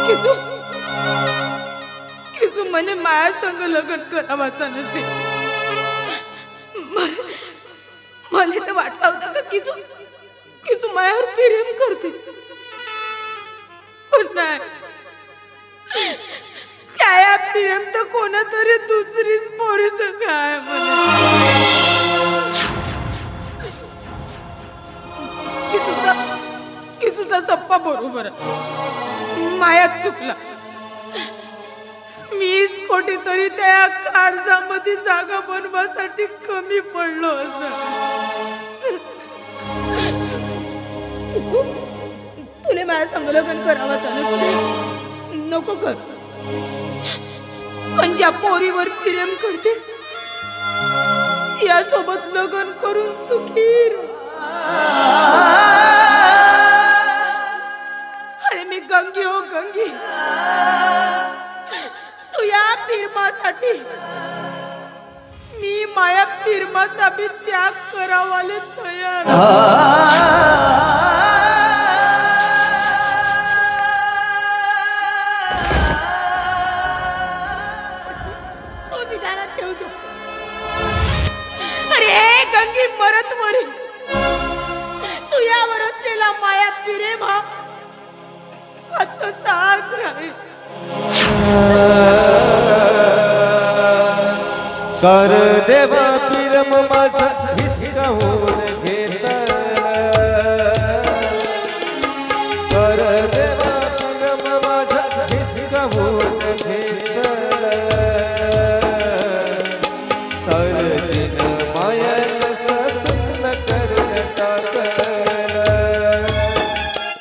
किसू किसू मने माया संग लग्न करावाचा नसे. मला तर वाटलं होतं का किसू किसू मायावर प्रेम करते, पण नाही. त्या प्रेम तर कोणातरी दुसरीच पोरी संग आहे म्हणे. किसूचा सप्पा बरोबर आहे. मायात चुकला. मीच कोटी तरी त्या काळजामध्ये जागा बनवासाठी कमी पडलो असं. तुले माझ्या संग लग्न करावाचा नसते, नको कर. पण ज्या पोरीवर प्रेम करतेस त्यासोबत लग्न करून सुखी रहा. अरे मी गंगी हो गंगी, तू या फिरमासाठी मी माया फिरमाचा भी त्याग करावाले तयार. तो विधानात ठेवतो. अरे गंगी मरत वरी तू यावर असलेला माया प्रेम हा तसाच राहील. कर देवा प्रेम माझा हिसकावून घेतला. कर देवा प्रेम माझा हिसकावून घेतला.